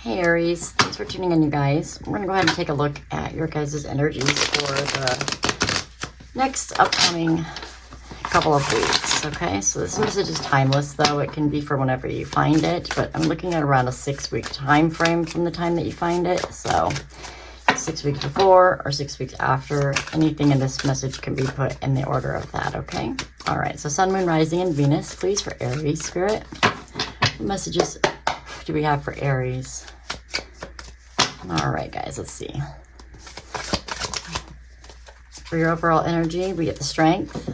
Hey Aries, thanks for tuning in, you guys. We're going to go ahead and take a look at your guys' energies for the next upcoming couple of weeks, okay? So this message is timeless, though. It can be for whenever you find it, but I'm looking at around a 6-week time frame from the time that you find it. So 6 weeks before or 6 weeks after, anything in this message can be put in the order of that, okay? All right, so Sun, Moon, Rising, and Venus, please, for Aries Spirit. What messages do we have for Aries? All right, guys, let's see. For your overall energy, we get the Strength.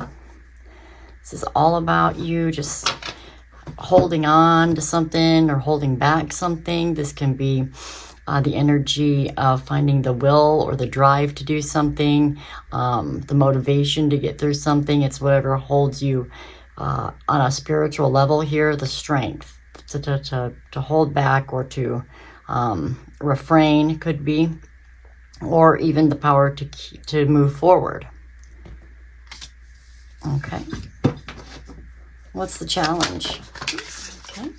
This is all about you just holding on to something or holding back something. This can be the energy of finding the will or the drive to do something, the motivation to get through something. It's whatever holds you on a spiritual level here, the strength to hold back or to refrain could be, or even the power to move forward. Okay. What's the challenge? Okay.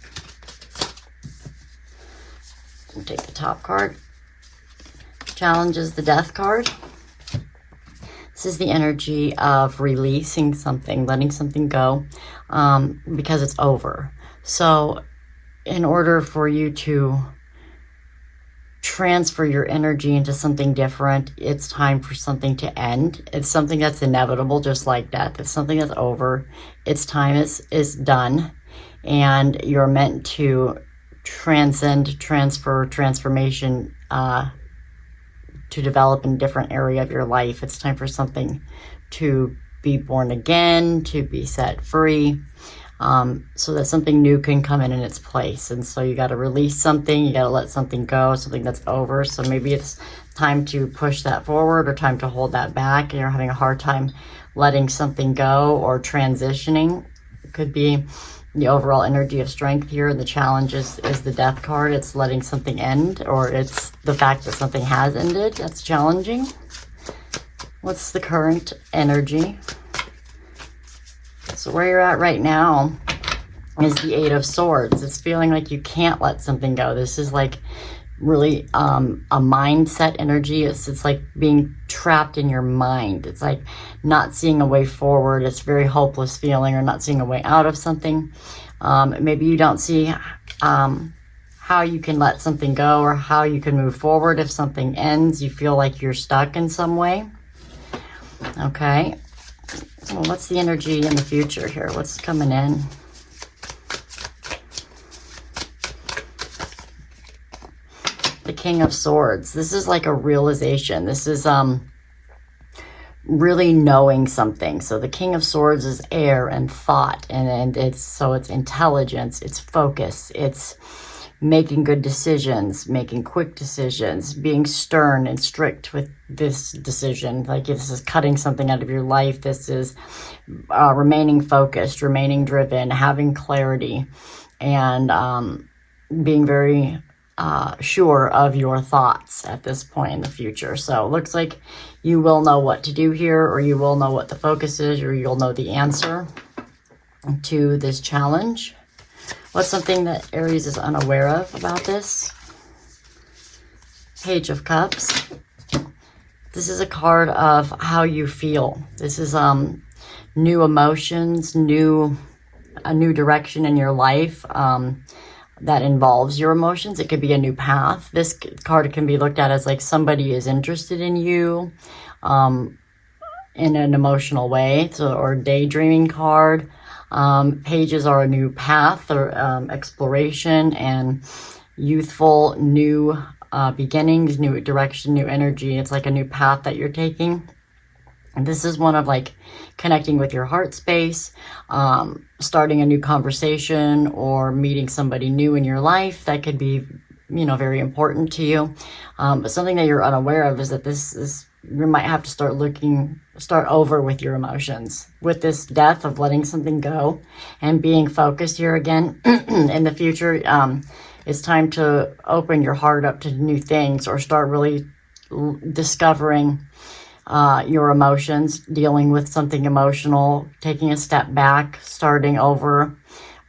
We'll take the top card. Challenge is the Death card. This is the energy of releasing something, letting something go, because it's over. So in order for you to transfer your energy into something different, it's time for something to end. It's something that's inevitable, just like death. It's something that's over. Its time is done, and you're meant to transcend, transformation to develop in a different area of your life. It's time for something to be born again, to be set free, so that something new can come in its place. And so you got to release something, you got to let something go, something that's over. So maybe it's time to push that forward or time to hold that back, and you're having a hard time letting something go or transitioning. It could be the overall energy of Strength here. The challenge is the Death card. It's letting something end, or it's the fact that something has ended. That's challenging. What's the current energy? So where you're at right now is the Eight of Swords. It's feeling like you can't let something go. This is like really a mindset energy. It's like being trapped in your mind. It's like not seeing a way forward. It's a very hopeless feeling, or not seeing a way out of something. Maybe you don't see how you can let something go or how you can move forward. If something ends, you feel like you're stuck in some way. Okay. Well, what's the energy in the future here? What's coming in? The King of Swords. This is like a realization. This is really knowing something. So the King of Swords is air and thought, and it's intelligence, it's focus, it's making good decisions, making quick decisions, being stern and strict with this decision. Like this is cutting something out of your life. This is remaining focused, remaining driven, having clarity, and being very sure of your thoughts at this point in the future. So it looks like you will know what to do here, or you will know what the focus is, or you'll know the answer to this challenge. What's something that Aries is unaware of about this? Page of Cups. This is a card of how you feel. This is new emotions, a new direction in your life that involves your emotions. It could be a new path. This card can be looked at as like somebody is interested in you in an emotional way, or daydreaming card. Pages are a new path, or exploration and youthful new beginnings, new direction, new energy. It's like a new path that you're taking. And this is one of like connecting with your heart space, starting a new conversation, or meeting somebody new in your life that could be, very important to you. But something that you're unaware of is that you might have to start over with your emotions. With this Death of letting something go and being focused here again in the future, it's time to open your heart up to new things, or start really discovering your emotions, dealing with something emotional, taking a step back, starting over,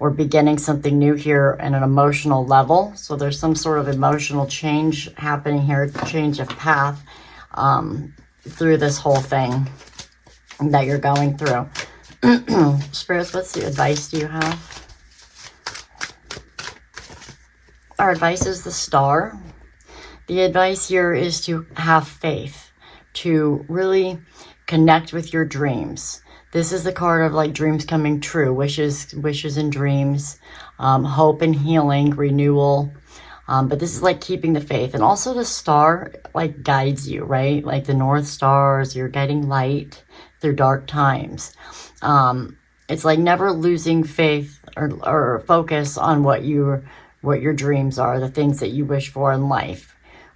or beginning something new here in an emotional level. So there's some sort of emotional change happening here, change of path through this whole thing that you're going through. Spirits, what's the advice do you have? Our advice is the Star. The advice here is to have faith, to really connect with your dreams. This is the card of like dreams coming true, wishes and dreams, hope and healing, renewal. But this is like keeping the faith. And also the Star like guides you, right? Like the North Stars, you're guiding light through dark times. It's like never losing faith or focus on what your dreams are, the things that you wish for in life.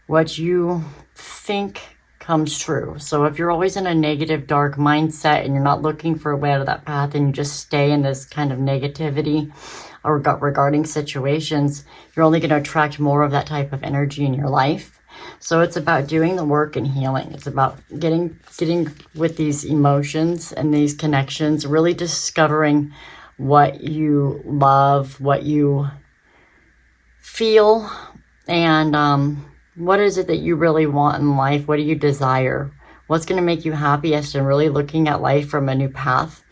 What you think comes true. So if you're always in a negative, dark mindset and you're not looking for a way out of that path and you just stay in this kind of negativity or regarding situations, you're only going to attract more of that type of energy in your life. So it's about doing the work and healing. It's about getting with these emotions and these connections, really discovering what you love, what you feel, and what is it that you really want in life? What do you desire? What's going to make you happiest? And really looking at life from a new path,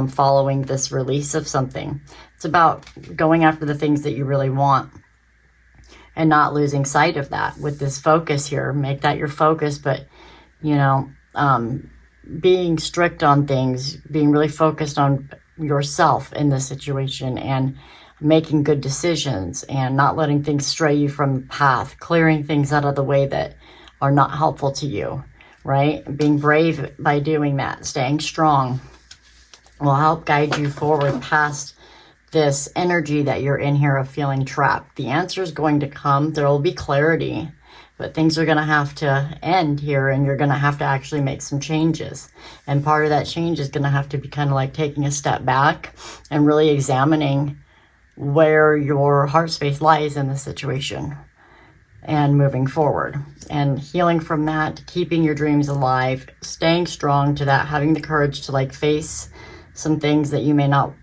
following this release of something. It's about going after the things that you really want and not losing sight of that with this focus here. Make that your focus, but, you know, being strict on things, being really focused on yourself in this situation and making good decisions and not letting things stray you from the path, clearing things out of the way that are not helpful to you, right? Being brave by doing that, staying strong will help guide you forward past this energy that you're in here of feeling trapped. The answer is going to come. There will be clarity, but things are going to have to end here and you're going to have to actually make some changes. And part of that change is going to have to be kind of like taking a step back and really examining where your heart space lies in the situation and moving forward and healing from that, keeping your dreams alive, staying strong to that, having the courage to like face some things that you may not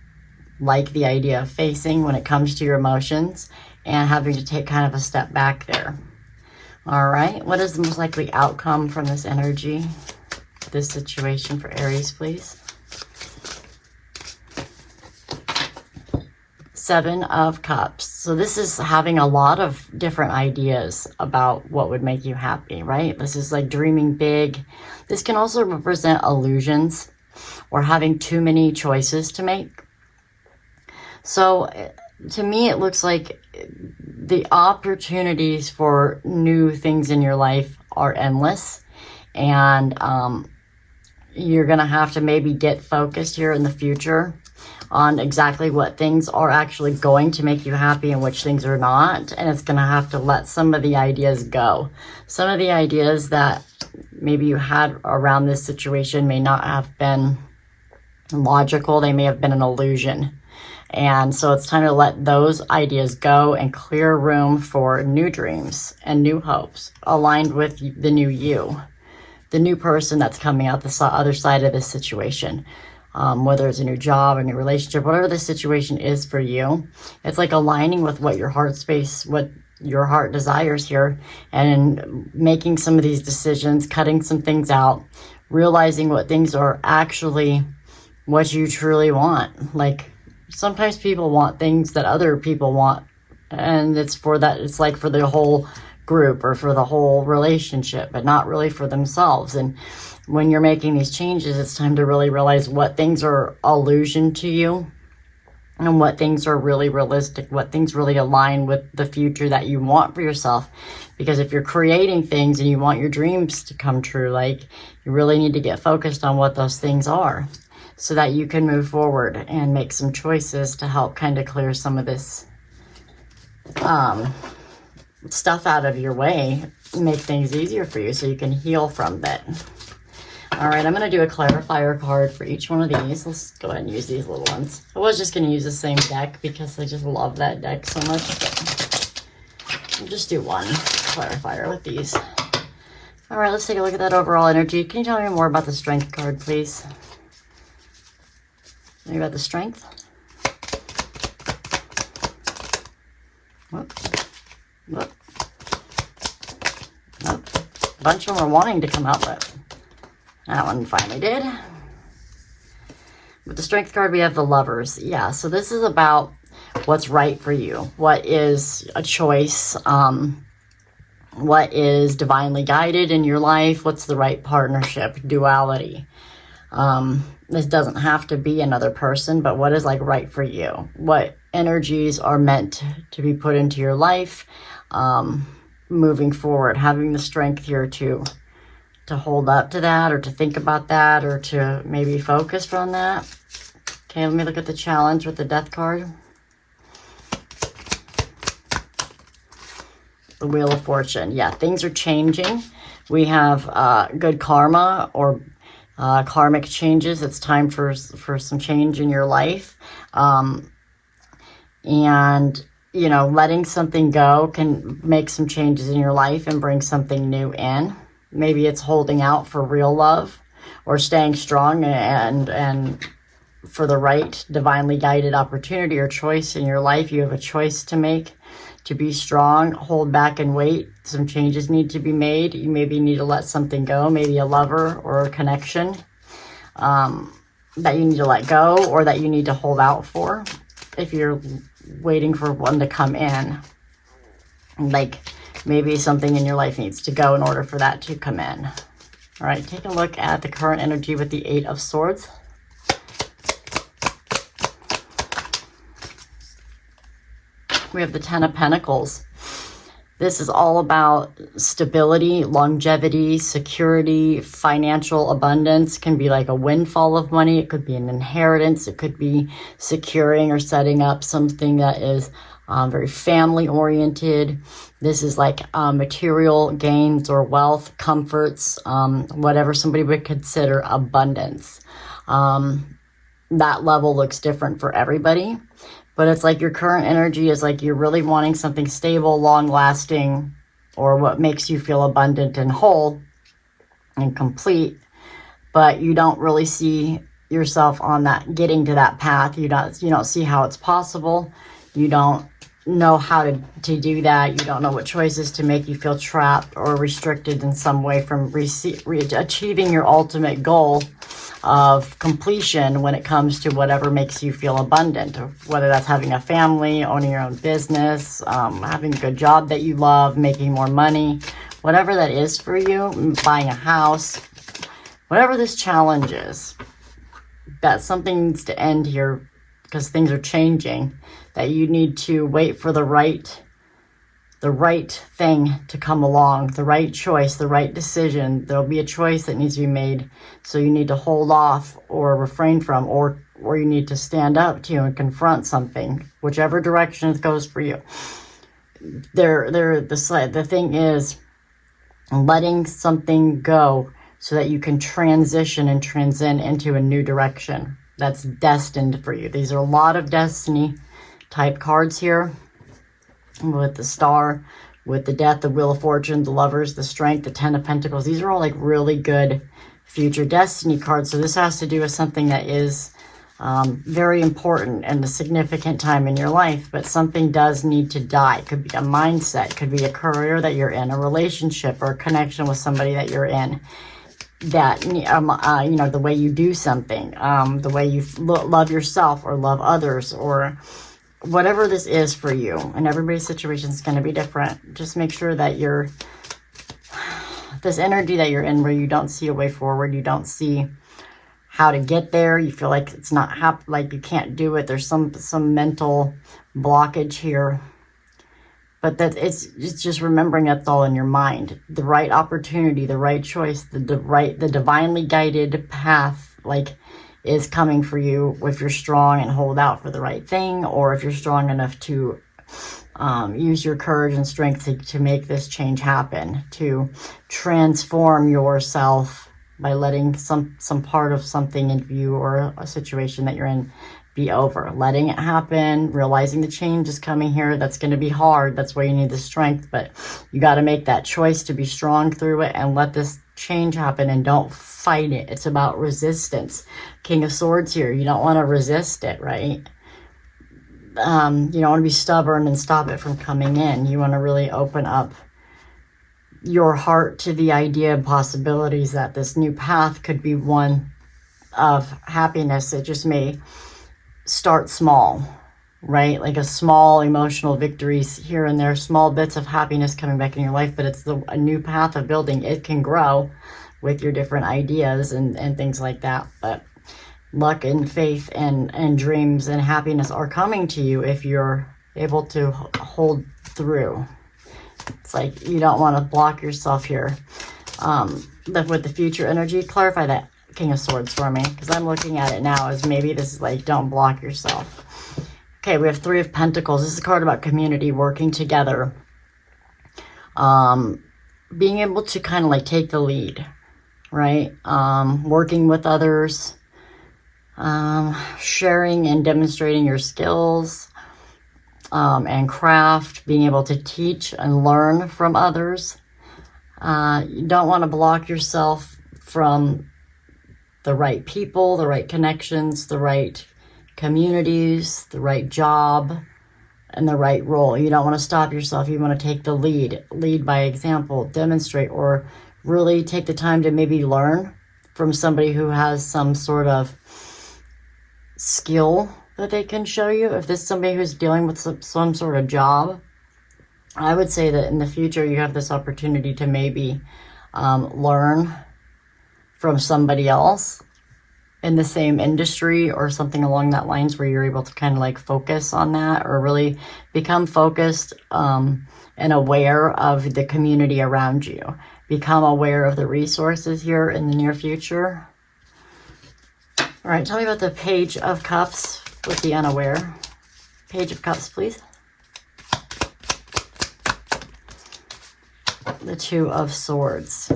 like the idea of facing when it comes to your emotions, and having to take kind of a step back there. All right, what is the most likely outcome from this energy, this situation for Aries, please? 7 of Cups. So this is having a lot of different ideas about what would make you happy, right? This is like dreaming big. This can also represent illusions or having too many choices to make. So to me, it looks like the opportunities for new things in your life are endless. And you're going to have to maybe get focused here in the future on exactly what things are actually going to make you happy and which things are not. And it's going to have to let some of the ideas go. Some of the ideas that maybe you had around this situation may not have been logical. They may have been an illusion. And so it's time to let those ideas go and clear room for new dreams and new hopes aligned with the new you, the new person that's coming out the other side of this situation. Whether it's a new job, a new relationship, whatever the situation is for you, it's like aligning with what your heart space, what your heart desires here, and making some of these decisions, cutting some things out, realizing what things are actually what you truly want. Like sometimes people want things that other people want, and it's for that, it's like for the whole group or for the whole relationship, but not really for themselves. And when you're making these changes, it's time to really realize what things are illusion to you and what things are really realistic, what things really align with the future that you want for yourself. Because if you're creating things and you want your dreams to come true, like you really need to get focused on what those things are so that you can move forward and make some choices to help kind of clear some of this stuff out of your way, make things easier for you so you can heal from that. All right, I'm going to do a clarifier card for each one of these. Let's go ahead and use these little ones. I was just going to use the same deck because I just love that deck so much. But I'll just do one clarifier with these. All right, let's take a look at that overall energy. Can you tell me more about the Strength card, please? Tell me about the Strength. Whoop. Whoop. Nope. A bunch of them are wanting to come out, but that one finally did. With the Strength card, we have the Lovers. Yeah, so this is about what's right for you. What is a choice? What is divinely guided in your life? What's the right partnership? Duality. This doesn't have to be another person, but what is like right for you? What energies are meant to be put into your life moving forward? Having the strength here to hold up to that, or to think about that, or to maybe focus on that. Okay, let me look at the challenge with the Death card. The Wheel of Fortune. Yeah, things are changing. We have good karma or karmic changes. It's time for some change in your life. And, you know, letting something go can make some changes in your life and bring something new in. Maybe it's holding out for real love, or staying strong and for the right divinely guided opportunity or choice in your life. You have a choice to make, to be strong, hold back and wait. Some changes need to be made. You maybe need to let something go, maybe a lover or a connection that you need to let go, or that you need to hold out for if you're waiting for one to come in. Like maybe something in your life needs to go in order for that to come in. All right, take a look at the current energy with the Eight of Swords. We have the Ten of Pentacles. This is all about stability, longevity, security, financial abundance. Can be like a windfall of money. It could be an inheritance. It could be securing or setting up something that is very family oriented. This is like material gains or wealth, comforts, whatever somebody would consider abundance. That level looks different for everybody. But it's like your current energy is like you're really wanting something stable, long-lasting, or what makes you feel abundant and whole and complete. But you don't really see yourself on that, getting to that path. You don't see how it's possible. You don't know how to do that. You don't know what choices to make. You feel trapped or restricted in some way from achieving your ultimate goal of completion when it comes to whatever makes you feel abundant, whether that's having a family, owning your own business, having a good job that you love, making more money, whatever that is for you, buying a house, whatever this challenge is, that something needs to end here because things are changing, that you need to wait for the right thing to come along, the right choice, the right decision. There'll be a choice that needs to be made. So you need to hold off or refrain from, or you need to stand up to and confront something, whichever direction it goes for you. The thing is letting something go so that you can transition and transcend into a new direction that's destined for you. These are a lot of destiny type cards here. With the Star, with the Death, the Wheel of Fortune, the Lovers, the Strength, the Ten of Pentacles. These are all like really good future destiny cards. So this has to do with something that is very important and a significant time in your life. But something does need to die. It could be a mindset. It could be a career that you're in, a relationship or a connection with somebody that you're in. That, you know, the way you do something, the way you love yourself or love others, or whatever this is for you. And everybody's situation is going to be different. Just make sure that this energy that you're in, where you don't see a way forward, you don't see how to get there, you feel like it's not like you can't do it, there's some mental blockage here. But that it's just remembering that's all in your mind. The right opportunity, the right choice, the divinely guided path, like, is coming for you if you're strong and hold out for the right thing, or if you're strong enough to use your courage and strength to make this change happen, to transform yourself by letting some part of something in you or a situation that you're in be over, letting it happen, realizing the change is coming here. That's going to be hard. That's why you need the strength, but you got to make that choice to be strong through it and let this change happen, and don't fight it. It's about resistance. King of Swords here. You don't want to resist it, right? you don't want to be stubborn and stop it from coming in. You want to really open up your heart to the idea and possibilities that this new path could be one of happiness. It just may start small, right? Like a small emotional victories here and there, small bits of happiness coming back in your life, but it's a new path of building. It can grow with your different ideas and things like that. But luck and faith and dreams and happiness are coming to you if you're able to hold through. It's like you don't want to block yourself here. With the future energy, clarify that King of Swords for me, because I'm looking at it now as maybe this is like, don't block yourself. Okay, we have Three of Pentacles. This is a card about community, working together. Being able to kind of like take the lead, right? Working with others, sharing and demonstrating your skills, and craft, being able to teach and learn from others. You don't want to block yourself from the right people, the right connections, the right communities, the right job, and the right role. You don't want to stop yourself. You want to take the lead by example, demonstrate, or really take the time to maybe learn from somebody who has some sort of skill that they can show you. If this is somebody who's dealing with some sort of job, I would say that in the future you have this opportunity to maybe learn from somebody else in the same industry or something along that lines, where you're able to kind of like focus on that, or really become focused and aware of the community around you. Become aware of the resources here in the near future. All right, tell me about the Page of Cups with the unaware. Page of Cups, please. The Two of Swords.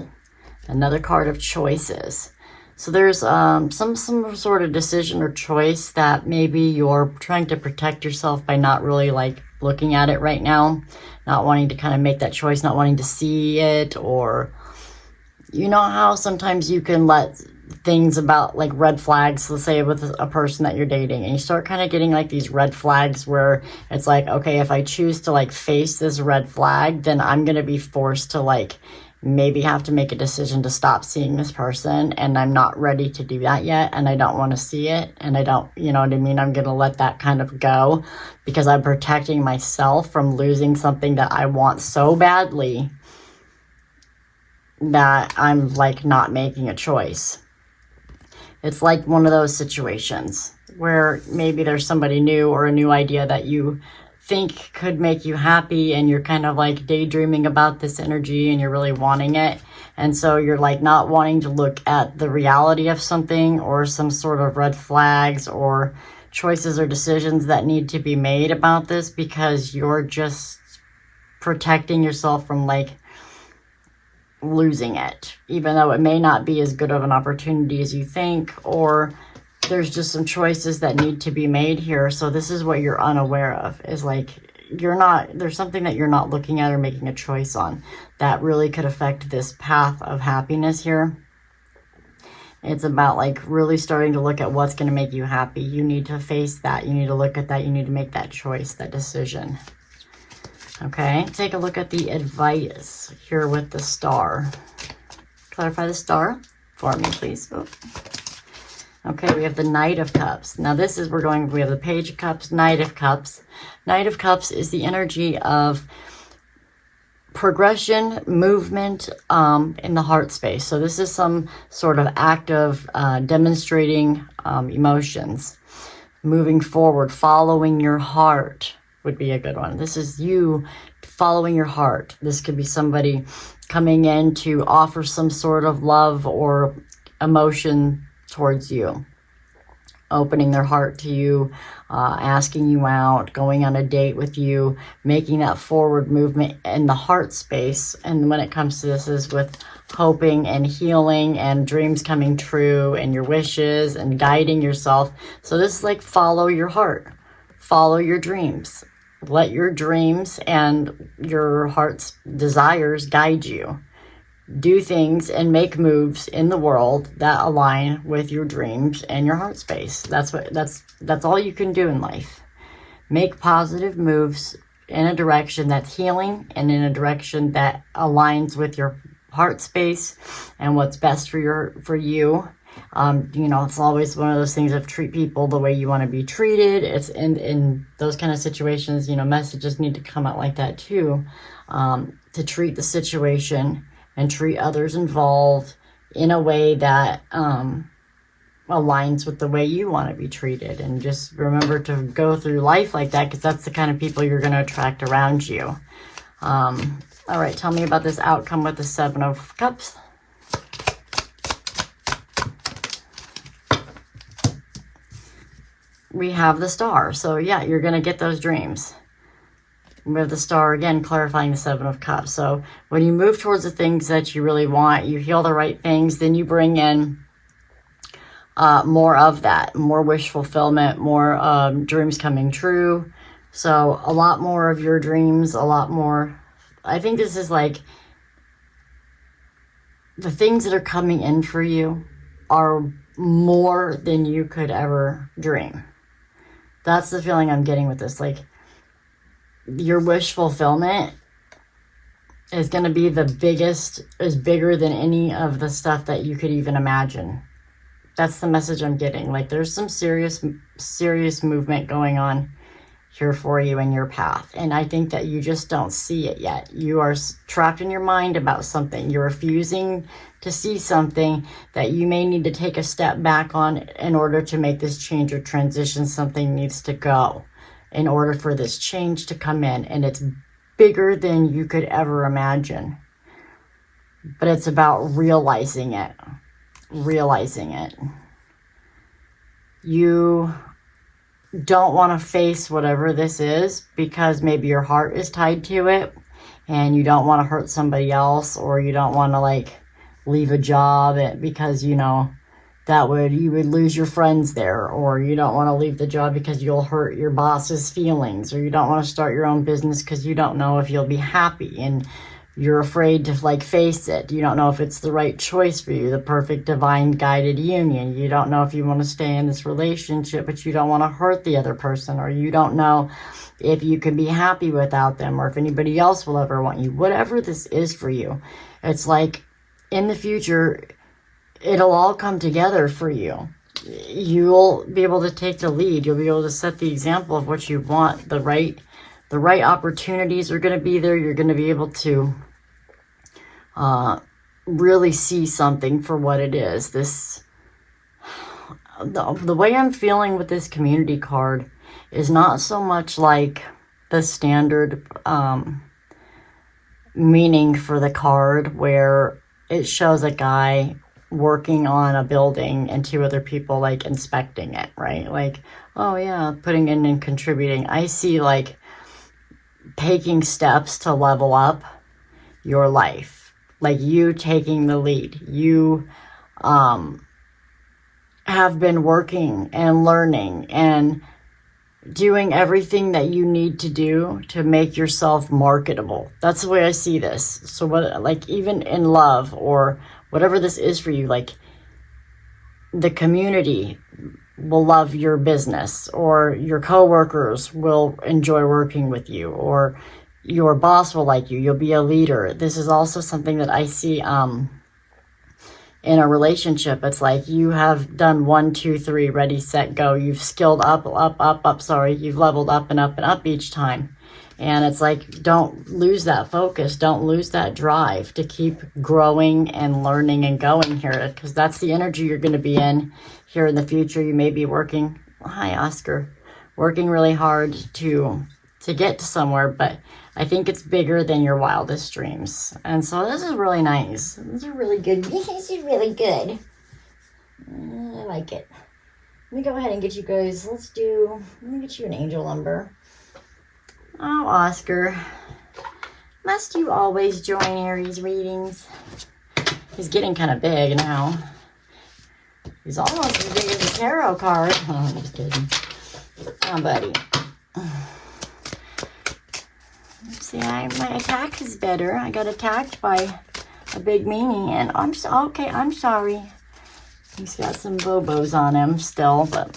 Another card of choices. So there's some sort of decision or choice that maybe you're trying to protect yourself by not really like looking at it right now, not wanting to kind of make that choice, not wanting to see it. Or you know how sometimes you can let things about like red flags, let's say with a person that you're dating, and you start kind of getting like these red flags where it's like, okay, if I choose to like face this red flag, then I'm going to be forced to like maybe have to make a decision to stop seeing this person, and I'm not ready to do that yet, and I don't want to see it, and I don't, you know what I mean? I'm going to let that kind of go because I'm protecting myself from losing something that I want so badly that I'm like not making a choice. It's like one of those situations where maybe there's somebody new or a new idea that you think could make you happy, and you're kind of like daydreaming about this energy and you're really wanting it. And so you're like not wanting to look at the reality of something or some sort of red flags or choices or decisions that need to be made about this, because you're just protecting yourself from like losing it, even though it may not be as good of an opportunity as you think, or there's just some choices that need to be made here. So this is what you're unaware of, is like there's something that you're not looking at or making a choice on that really could affect this path of happiness here. It's about like really starting to look at what's going to make you happy. You need to face that. You need to look at that. You need to make that choice, that decision. Okay, take a look at the advice here with the Star. Clarify the Star for me, please. Oh. Okay, we have the Knight of Cups. Now this is, we have the Page of Cups, Knight of Cups. Knight of Cups is the energy of progression, movement in the heart space. So this is some sort of act of demonstrating emotions. Moving forward, following your heart would be a good one. This is you following your heart. This could be somebody coming in to offer some sort of love or emotion towards you, opening their heart to you, asking you out, going on a date with you, making that forward movement in the heart space. And when it comes to this, is with hoping and healing and dreams coming true and your wishes and guiding yourself. So this is like follow your heart, follow your dreams. Let your dreams and your heart's desires guide you. Do things and make moves in the world that align with your dreams and your heart space. That's all you can do in life. make positive moves in a direction that's healing and in a direction that aligns with your heart space and what's best for you. You know, it's always one of those things of treat people the way you want to be treated. It's in those kind of situations, you know, messages need to come out like that too, to treat the situation and treat others involved in a way that aligns with the way you want to be treated. And just remember to go through life like that, because that's the kind of people you're going to attract around you. All right, tell me about this outcome with the Seven of Cups. We have the Star. So yeah, you're going to get those dreams. We have the Star again, clarifying the Seven of Cups. So when you move towards the things that you really want, you heal the right things, then you bring in more of that, more wish fulfillment, more dreams coming true. So a lot more of your dreams, a lot more. I think this is like the things that are coming in for you are more than you could ever dream. That's the feeling I'm getting with this. Like, your wish fulfillment is going to be the biggest, is bigger than any of the stuff that you could even imagine. That's the message I'm getting. Like, there's some serious movement going on here for you in your path. And I think that you just don't see it yet. You are trapped in your mind about something. You're refusing to see something that you may need to take a step back on in order to make this change or transition. Something needs to go in order for this change to come in. And it's bigger than you could ever imagine. But it's about realizing it. Realizing it. You don't want to face whatever this is because maybe your heart is tied to it and you don't want to hurt somebody else, or you don't want to like leave a job because, you know, you would lose your friends there, or you don't want to leave the job because you'll hurt your boss's feelings, or you don't want to start your own business because you don't know if you'll be happy and you're afraid to like face it. You don't know if it's the right choice for you, the perfect divine guided union. You don't know if you want to stay in this relationship, but you don't want to hurt the other person, or you don't know if you can be happy without them, or if anybody else will ever want you. Whatever this is for you, it's like in the future, it'll all come together for you. You'll be able to take the lead. You'll be able to set the example of what you want. The right opportunities are going to be there. You're going to be able to really see something for what it is. The way I'm feeling with this community card is not so much like the standard meaning for the card, where it shows a guy working on a building and two other people like inspecting it, right? Like, oh yeah, putting in and contributing. I see like taking steps to level up your life, like you taking the lead. You have been working and learning and doing everything that you need to do to make yourself marketable. That's the way I see this. So what, like even in love or whatever this is for you, like the community will love your business, or your coworkers will enjoy working with you, or your boss will like you. You'll be a leader. This is also something that I see in a relationship. It's like you have done 1, 2, 3, ready, set, go. You've skilled up. You've leveled up and up each time. And it's like, don't lose that focus. Don't lose that drive to keep growing and learning and going here, because that's the energy you're going to be in here in the future. You may be working, hi Oscar, working really hard to get to somewhere, but I think it's bigger than your wildest dreams. And so this is really nice. These are really good. This is really good. I like it. Let me go ahead and get you guys, let me get you an angel number. Oh, Oscar, must you always join Aries readings? He's getting kind of big now. He's almost as big as a tarot card. Oh, I'm just kidding. Oh, buddy. See, my attack is better. I got attacked by a big meanie, and I'm sorry. He's got some bobos on him still, but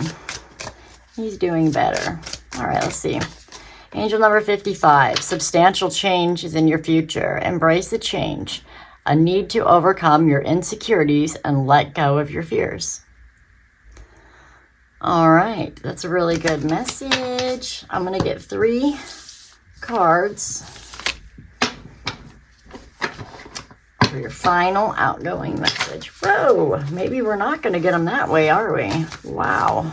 he's doing better. All right, let's see. Angel number 55. Substantial change is in your future. Embrace the change. A need to overcome your insecurities and let go of your fears. All right, that's a really good message. I'm going to get 3 cards for your final outgoing message. Whoa, maybe we're not going to get them that way, are we? Wow.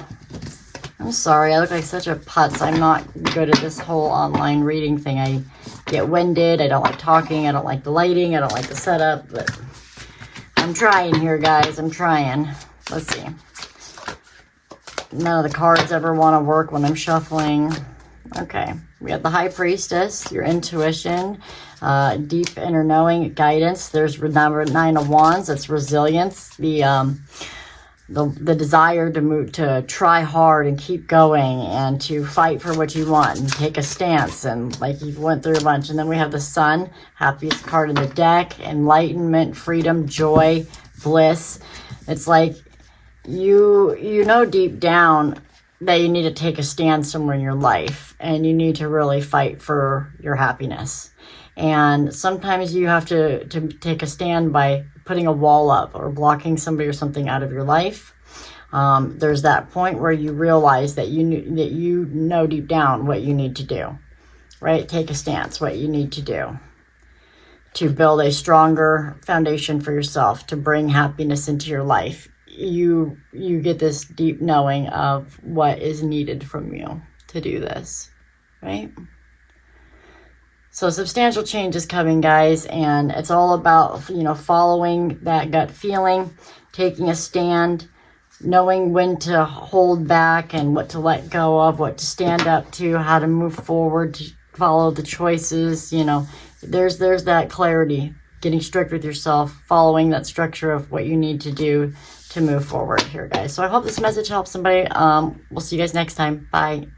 I'm sorry, I look like such a putz. I'm not good at this whole online reading thing. I get winded. I don't like talking. I don't like the lighting. I don't like the setup. But I'm trying here, guys. I'm trying. Let's see. None of the cards ever want to work when I'm shuffling. Okay. We have the High Priestess, your intuition, deep inner knowing, guidance. There's number 9 of Wands. That's resilience. The desire to move, to try hard and keep going and to fight for what you want and take a stance, and like you went through a bunch. And then we have the Sun, happiest card in the deck, enlightenment, freedom, joy, bliss. It's like you know deep down that you need to take a stand somewhere in your life and you need to really fight for your happiness. And sometimes you have to take a stand by putting a wall up or blocking somebody or something out of your life. There's that point where you realize that you know deep down what you need to do, right? Take a stance, what you need to do to build a stronger foundation for yourself, to bring happiness into your life. You get this deep knowing of what is needed from you to do this, right? So substantial change is coming, guys, and it's all about, following that gut feeling, taking a stand, knowing when to hold back and what to let go of, what to stand up to, how to move forward, to follow the choices. There's that clarity, getting strict with yourself, following that structure of what you need to do to move forward here, guys. So I hope this message helps somebody. We'll see you guys next time. Bye.